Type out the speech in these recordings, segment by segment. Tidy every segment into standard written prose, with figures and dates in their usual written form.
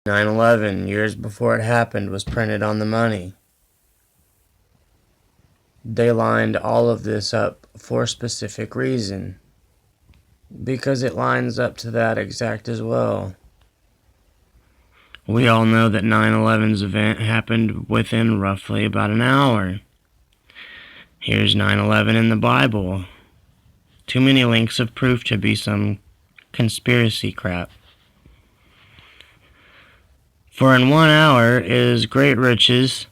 9/11, years before it happened, was printed on the money. They lined all of this up for a specific reason, because it lines up to that exact as well. We all know that 9/11's event happened within roughly about an hour. Here's 9/11 in the Bible. Too many links of proof to be some conspiracy crap. For in 1 hour is great riches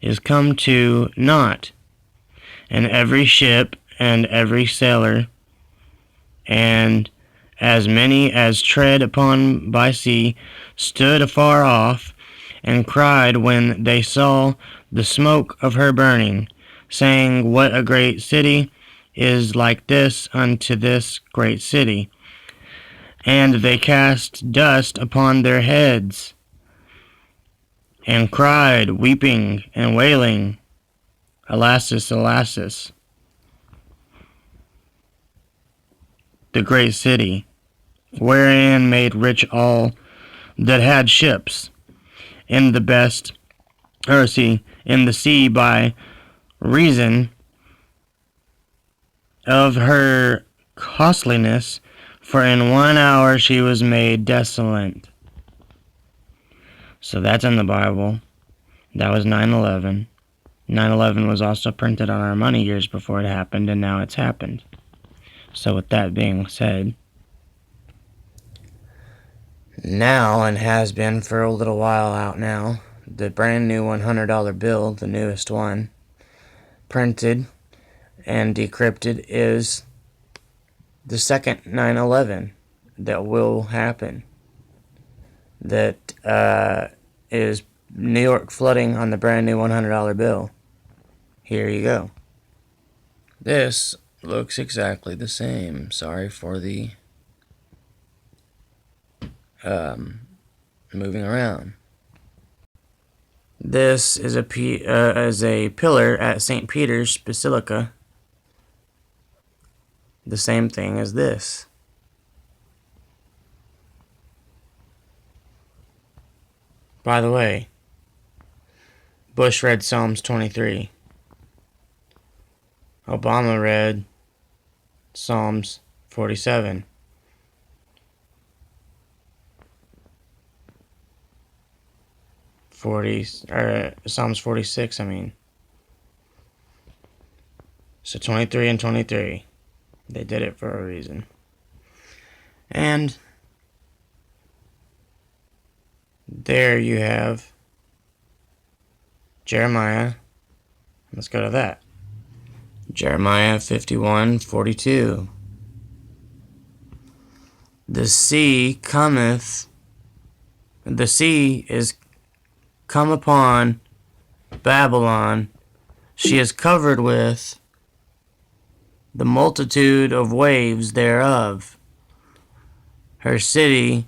is come to naught, and every ship and every sailor, and as many as tread upon by sea, stood afar off, and cried when they saw the smoke of her burning, saying, What a great city is like this unto this great city. And they cast dust upon their heads, and cried, weeping and wailing, Alas, alas, the great city, wherein made rich all that had ships, in the sea by reason of her costliness, for in 1 hour she was made desolate. So that's in the Bible. That was 9/11. 9/11 was also printed on our money years before it happened, and now it's happened. So with that being said, now, and has been for a little while out now, the brand new $100 bill, the newest one, printed and decrypted, is the second 9/11 that will happen. That is New York flooding on the brand new $100 bill. Here you go. This looks exactly the same. Sorry for the moving around. This is a pillar at St. Peter's Basilica. The same thing as this. By the way, Bush read Psalms 23. Obama read Psalms 47. Psalms 46, I mean. So 23 and 23. They did it for a reason. And there you have Jeremiah. Let's go to that. Jeremiah 51:42. The sea is come upon Babylon. She is covered with the multitude of waves thereof. Her cities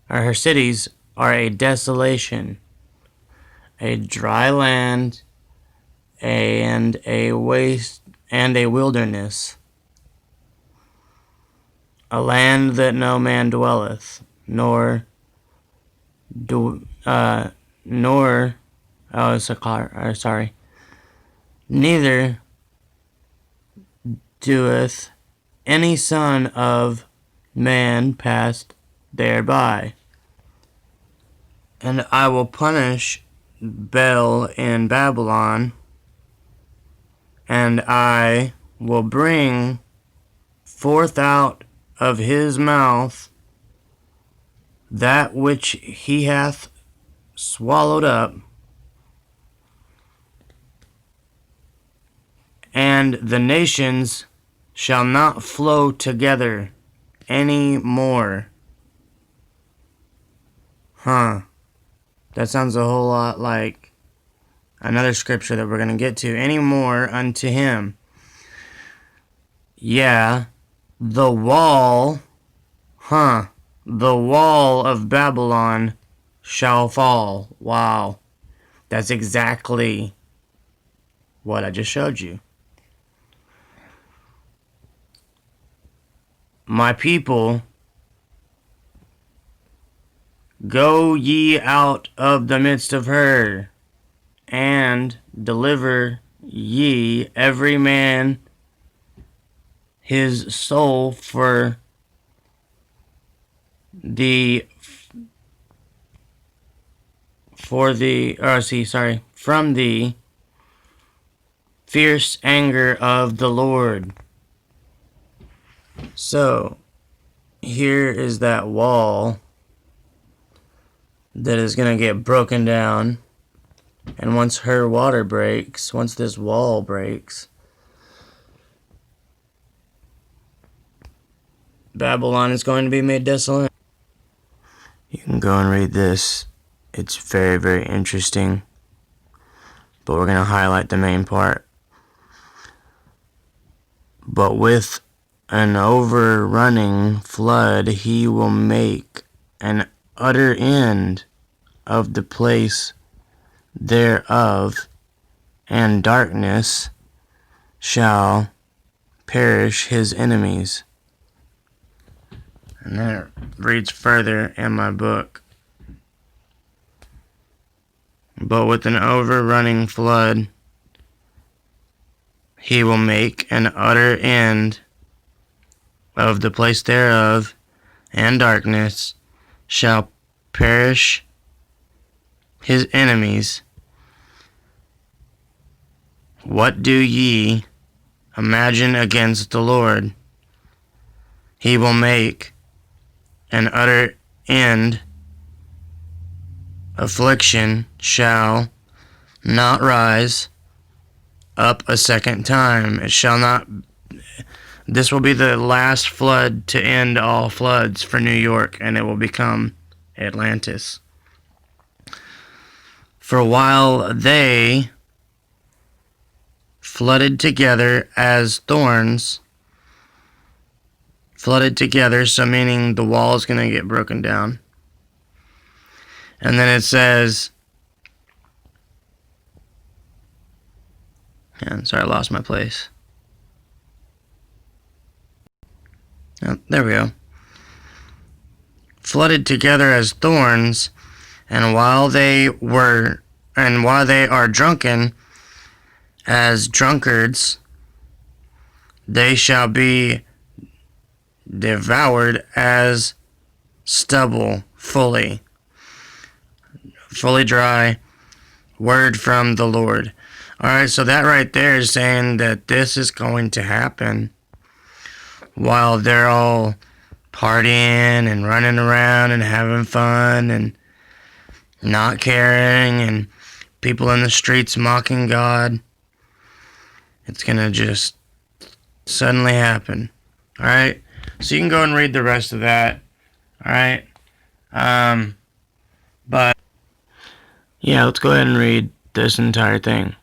are a desolation, a dry land, and a waste, and a wilderness, a land that no man dwelleth, neither doeth any son of man pass thereby. And I will punish Bel in Babylon, and I will bring forth out of his mouth that which he hath swallowed up, and the nations shall not flow together any more. That sounds a whole lot like another scripture that we're going to get to. Any more unto him. Yeah, the wall of Babylon shall fall. Wow. That's exactly what I just showed you. My people Go ye out of the midst of her, and deliver ye every man his soul from the fierce anger of the Lord. So, here is that wall that is going to get broken down. And once her water breaks, once this wall breaks, Babylon is going to be made desolate. You can go and read this. It's very, very interesting. But we're going to highlight the main part. But with an overrunning flood, he will make an utter end of the place thereof, and darkness shall perish his enemies. And that reads further in my book. But with an overrunning flood, he will make an utter end of the place thereof, and darkness shall perish his enemies. What do ye imagine against the Lord? He will make an utter end. Affliction shall not rise up a second time. It shall not. This will be the last flood to end all floods for New York, and it will become Atlantis. For while they flooded together as thorns, flooded together, so meaning the wall is going to get broken down. And then it says, sorry, I lost my place. Oh, there we go. Flooded together as thorns, and while they are drunken as drunkards, they shall be devoured as stubble, fully dry. Word from the Lord. Alright, so that right there is saying that this is going to happen while they're all partying and running around and having fun and not caring, and people in the streets mocking God. It's gonna just suddenly happen. Alright? So you can go and read the rest of that. Alright? But yeah, let's go ahead and read this entire thing.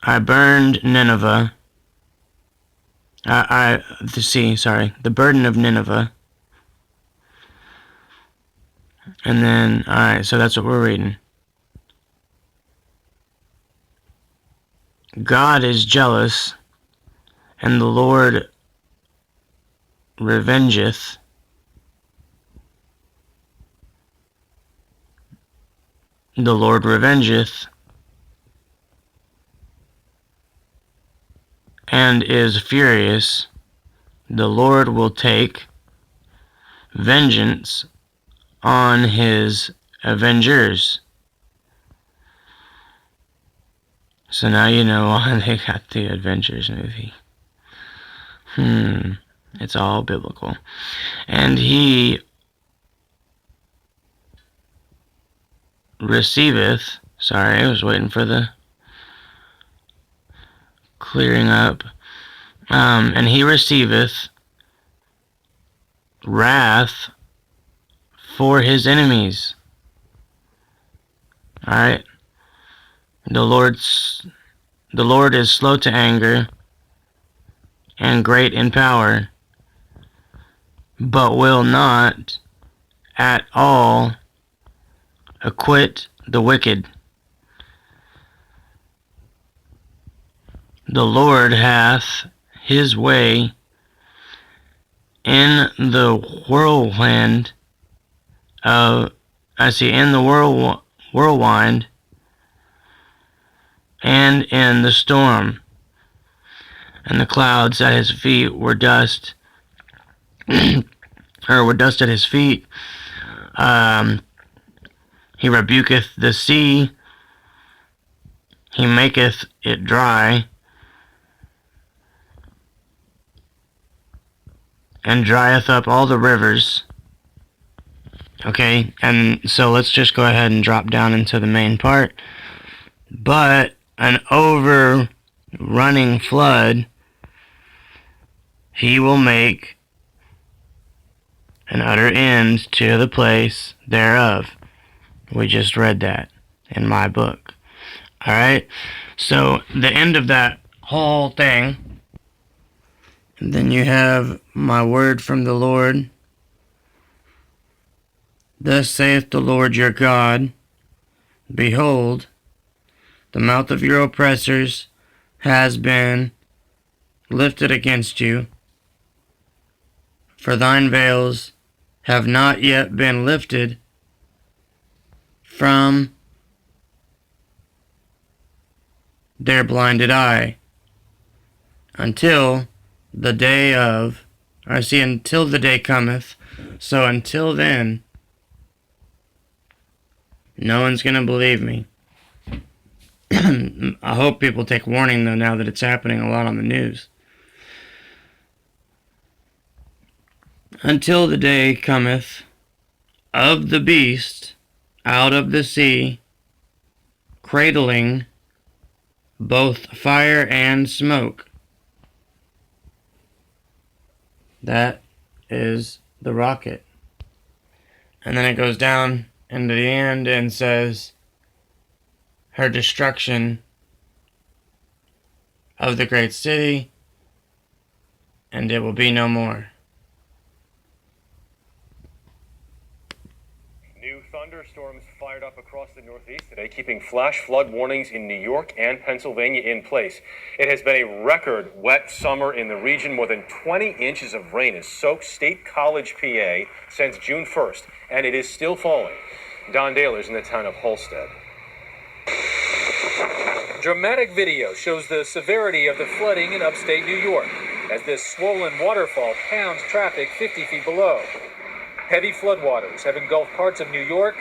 I burned Nineveh. The burden of Nineveh. And then, alright, so that's what we're reading. God is jealous, and the Lord revengeth. The Lord revengeth, and is furious. The Lord will take vengeance on his avengers. So now you know why they got the Avengers movie. It's all biblical. And he receiveth, sorry, I was waiting for the clearing up. And he receiveth wrath for his enemies. Alright? The Lord is slow to anger and great in power, but will not at all acquit the wicked. The Lord hath his way in the whirlwind of, in the whirlwind and in the storm, and the clouds at his feet were dust, or were dust at his feet. He rebuketh the sea, he maketh it dry, and drieth up all the rivers. Okay, and so let's just go ahead and drop down into the main part. But an overrunning flood he will make an utter end to the place thereof. We just read that in my book. Alright, so the end of that whole thing. And then you have my word from the Lord. Thus saith the Lord your God, behold, the mouth of your oppressors has been lifted against you, for thine veils have not yet been lifted from their blinded eye, until the day of, until the day cometh. So until then, no one's gonna believe me. I hope people take warning though, now that it's happening a lot on the news. Until the day cometh of the beast out of the sea, cradling both fire and smoke. That is the rocket. And then it goes down into the end and says, her destruction of the great city, and it will be no more. New thunderstorms fired up across the Northeast today, keeping flash flood warnings in New York and Pennsylvania in place. It has been a record wet summer in the region. More than 20 inches of rain has soaked State College, PA since June 1st, and it is still falling. Don Dahler is in the town of Holstead. Dramatic video shows the severity of the flooding in upstate New York as this swollen waterfall pounds traffic 50 feet below. Heavy floodwaters have engulfed parts of New York,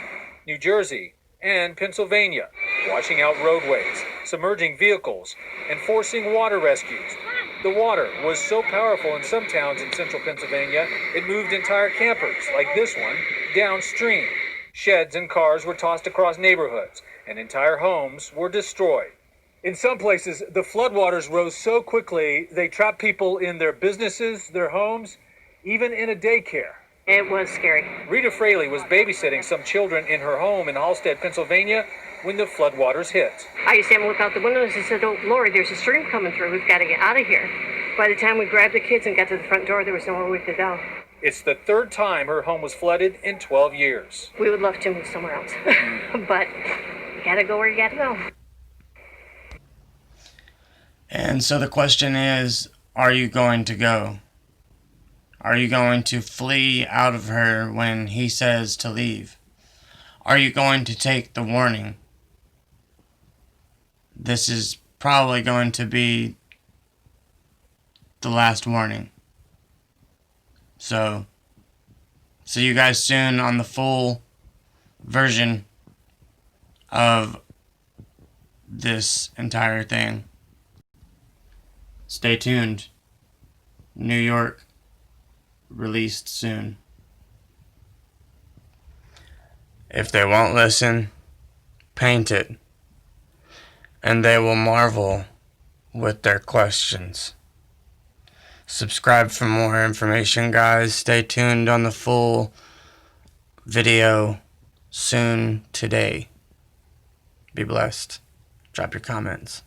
New Jersey, and Pennsylvania, washing out roadways, submerging vehicles, and forcing water rescues. The water was so powerful in some towns in central Pennsylvania, it moved entire campers, like this one, downstream. Sheds and cars were tossed across neighborhoods, and entire homes were destroyed. In some places, the floodwaters rose so quickly, they trapped people in their businesses, their homes, even in a daycare. It was scary. Rita Fraley was babysitting some children in her home in Halstead, Pennsylvania, when the floodwaters hit. I used to have them look out the windows and said, "Oh, Lord, there's a stream coming through. We've got to get out of here." By the time we grabbed the kids and got to the front door, there was nowhere we could go. It's the third time her home was flooded in 12 years. We would love to move somewhere else, but you gotta go where you gotta go. And so the question is, are you going to go? Are you going to flee out of her when he says to leave? Are you going to take the warning? This is probably going to be the last warning. So, see you guys soon on the full version of this entire thing. Stay tuned. New York, released soon. If they won't listen, paint it, and they will marvel with their questions. Subscribe for more information, guys. Stay tuned on the full video soon today. Be blessed. Drop your comments.